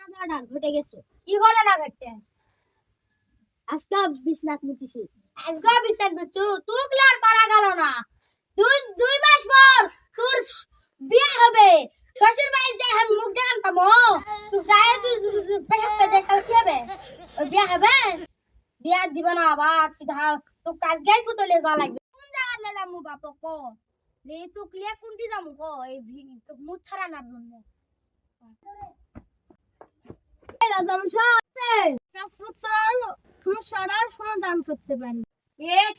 ঘটনা ঘটে গেছে। কি ঘটনা ঘটে? আজকে বিছনাত মুতিছি। আজকে বিছনাত মুতু তুই আর পারা গেল না। দুই মাস পর তোর বিয়ে হবে। শ্বশুর বাড়ি যাই আমি মুখ দেখান পাবো। তুই গায়ে তুই পেশাব করে দেখাল কি হবে? ওই বিয়ে হবে? বিয়ে দিব না আবার সিধা তো কালকেই ফুটলে যাওয়া লাগবে। কোন জায়গা যাবো বাপ কো? লে তুই ক্লিয়ার কোনটি যাবো কো? এই তো মুখ ছাড়া না জন্য।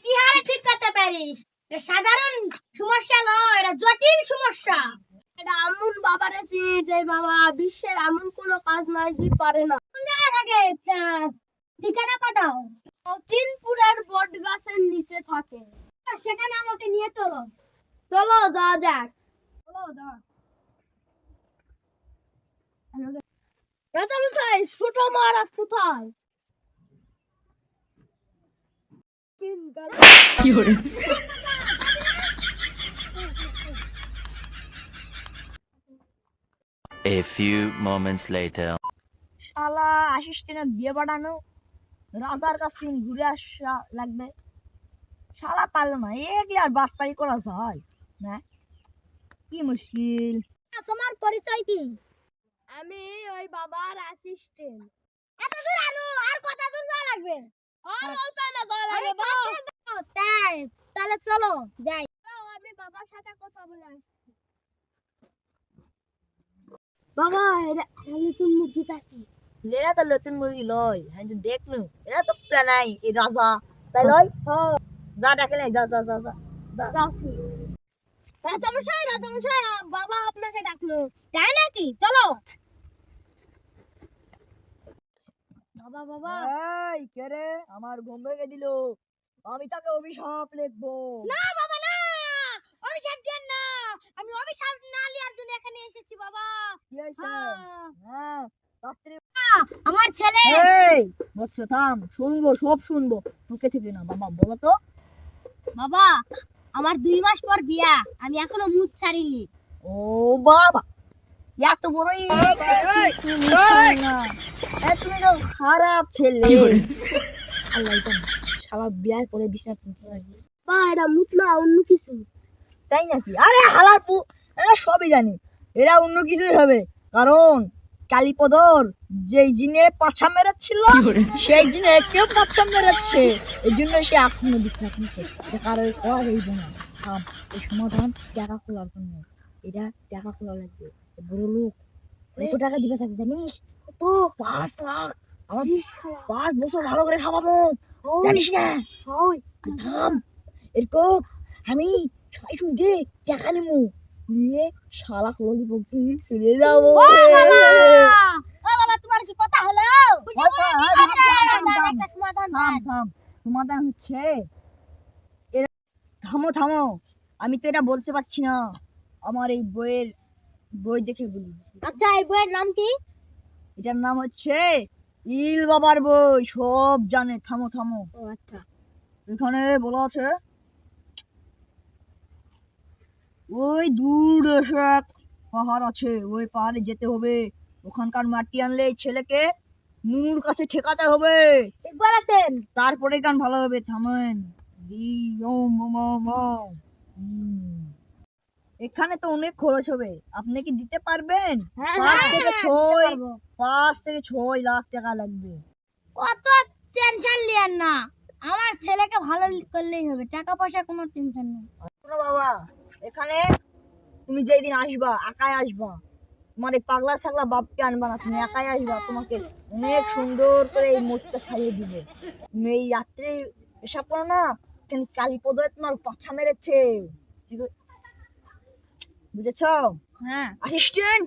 কি হারে ঠিক করতে পারিস? সাধারণ সমস্যা নয়, এটা জটিল সমস্যা। এটা এমন বাবারে যে বাবা বিশ্বের এমন কোনো কাজ নাই যে পারে না। থাকে ঠিকানা পাঠাও। চিনপুরের বট গাছের নিচে থাকে। সেখানে আমাকে নিয়ে চলো। চলো যা যাক। চলো যা। রাজামশাই ছোট মহারাজ কোথায়? কি hore A few moments later. শালা আসিস না বিয়ে বাড়ানো রাজার কাছে ঘুরে আসা লাগবে। শালা পারলো না এগুলি আর বাসপাড়ি করা যায় না, কি মুশকিল। তোমার পরিচয় কি? আমি ওই বাবার অ্যাসিস্ট্যান্ট। এত দূর আনো আর কত দূর যাওয়া লাগবে? আর অল্প না যাওয়া লাগবে বাবা। তাই তাহলে চলো যাই। আমি বাবার সাথে কথা বলে আসছি। বাবা আমি মুখ দিতাছি। এরা তো নতুন মুরগি লয়, হ্যাঁ দেখলু এরা তো প্রাণাই এই রাজা তাই লয়। যা ডাকে নাই, যা যা যা যা রাজামশাই বাবা আপনাকে ডাকলো, তাই নাকি? চলো। বাবা বাবা এই কে রে? আমার ঘুম ভেঙে দিল, আমি তাকে অভিশাপ লিখবো। না বাবা না, অভিশাপ দেন না। আমি অভিশাপ না লিয়ার জন্য এখানে এসেছি বাবা। কি হয়েছে? হ্যাঁ। হ্যাঁ রাত্রি আমার ছেলে এই বস থাম, শুনবো সব শুনবো, তোকে থেকে না বাবা বলো তো। বাবা আমার 2 মাস পর বিয়া, আমি এখনো মুখ ছাড়িনি। ও বাবা এত বড়ই তুমি তো খারাপ ছেলে। আল্লাহ জানে শালা বিয়ার পরে বিছানা তুলতে লাগবে। বা এটা মুখ না অন্য কিছু। তাই নাকি? আরে হালার পু, এরা সবই জানি এরা অন্য কিছুই হবে, কারণ কালীপদর যেই জিনে পাছা মেরেছিল সেই জিনে কেউ পাছা মেরেছে, এই জন্য সে এখনো বিছানা তুলতে। কারোর করা হইব না। এই সমাধান টাকা খোলার জন্য, এটা টাকা খোলা লাগবে। বড় লোক কত টাকা দিবে থাকে জানিস? তো 5 লাখ। আমার 5 বছর ভালো করে খাওয়াবো, জানিস না? থাম, এরকম আমি সবাই শুনতে টাকা নেবো, নিয়ে শালা খোলি বলছি চলে যাবো। ও বাবা তোমার কি কথা হলো? একটা সমাধান থাম দেন। থাম, সমাধান হচ্ছে থামো থামো, আমি তো এটা বলতে পারছি না, আমার এই বই দেখে বলি। আচ্ছা এই বইয়ের নাম কি? এটার নাম হচ্ছে ইল বাবার বই, সব জানে। থামো থামো, ও আচ্ছা। এখানে বলা আছে ওই দূর দেশে এক পাহাড় আছে, ওই পাহাড়ে যেতে হবে, ওখানকার মাটি আনলে এই ছেলেকে নুর কাছে ঠেকাতে হবে, ঠিক বলেছেন। তারপরে গান ভালো হবে। থামেন। রি ওম ওম ওম ওম। এখানে তো অনেক খরচ হবে, আপনি কি দিতে পারবেন? হ্যাঁ, 5 থেকে 6 লাখ টাকা লাগবে। অত টেনশন লিয়েন না, আমার ছেলেকে ভালো করলেই হবে, টাকা পয়সা কোনো টেনশন নেই। শোনো বাবা, এখানে তুমি যেই দিন আসবা একাই আসবা, তোমার এই পাগলা ছাগলা বাপকে আনবা না, তুমি একাই আসবা, তোমাকে অনেক সুন্দর করে এই মূর্তিটা ছাড়িয়ে দিবে। তুমি এই রাত্রে এসব করো না, কালীপদ তোমার পাছা মেরেছে, বুঝেছো? হ্যাঁ অ্যাসিস্ট্যান্ট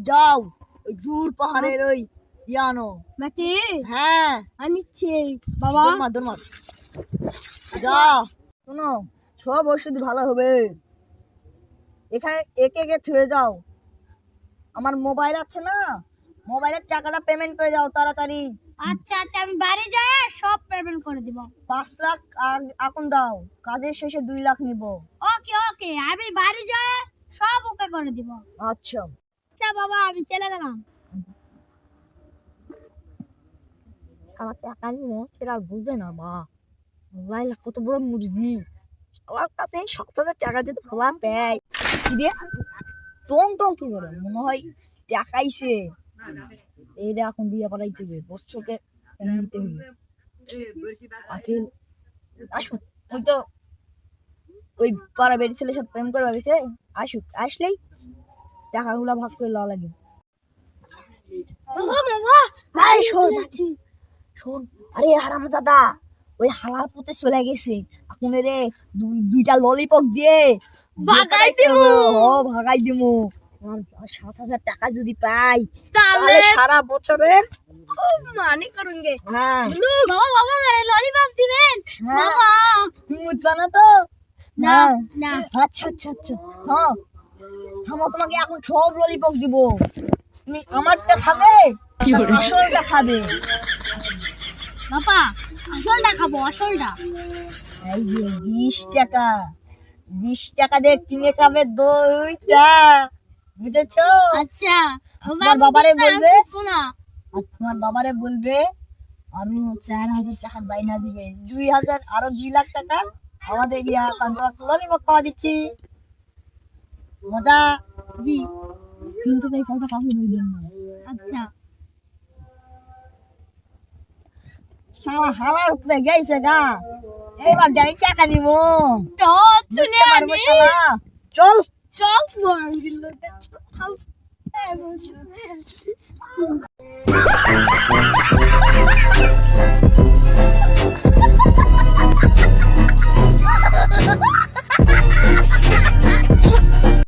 যাও ওই দূর পাহাড়ের ওই ইয়ানো মাটি হ্যাঁ আনিচ্ছি বাবা। দরমার যা। শোনো, সব ওষুধ ভালো হবে, এখানে একে একে থুয়ে যাও। আমার মোবাইল আছে না, মোবাইলের টাকাটা পেমেন্ট করে যাও তাড়াতাড়ি। আচ্ছা আচ্ছা আমি বাড়ি যাই সব পেমেন্ট করে দিব। 5 লাখ আর এখন দাও, কাজের শেষে 2 লাখ নিব। ওকে ওকে আমি বাড়ি যাই সব ওকে করে দিব। আচ্ছা আচ্ছা বাবা আমি চলে গেলাম। আমার টাকা নিয়ে সেটা বুঝে না মা মোবাইল কত বড় মুরগি আমার কাছে সপ্তাহে টাকা যদি ফলা দেয় টং টং কি করে মনে হয় টাকাইছে এইটা এখন দিয়ে পাঠাইতে হবে বছরকে নিতে হবে আখিল আসুন ওই তো ওই পাড়া বেড়ি ছেলে সব প্রেম করে ভাবিছে আসুক আসলেই টাকাগুলা ভাগ করে লওয়া লাগে আরে শোন শোন আরে হারাম দাদা ওই হালার পুতে চলে গেছে এখন রে দুইটা ললিপপ দিয়ে ভাগাই দিমু। ভাগাই দিমু 7,000 টাকা যদি পাই তাহলে তাহলে সারা বছরের মানি করুঙ্গে হ্যাঁ বাবা বাবা মেরে ললিপপ দিবেন বাবা মুতবা না তো না না আচ্ছা আচ্ছা আচ্ছা হ্যাঁ থামো তোমাকে এখন সব ললিপপ দিব তুমি আমারটা খাবে আসলটা খাবে বাবা আসলটা খাবো আসলটা এই যে 20 টাকা দিয়ে কিনে খাবে দুইটা বুঝেছো আচ্ছা তোমার বাবারে বলবে শোনা আর তোমার বাবারে বলবে আমি 4,000 টাকা বাইনা দিবে 2,000 আরো 2 লাখ টাকা আমাদের গিয়া ললিপপ খাওয়া দিচ্ছি মজা জি কিন্তু এই কথা কাউকে বলবেন না আচ্ছা শালা হালা উঠলে গেছে গা এবার যাই টাকা দিব চল চলে বুঝতে পারবো আনি শালা চল চল চল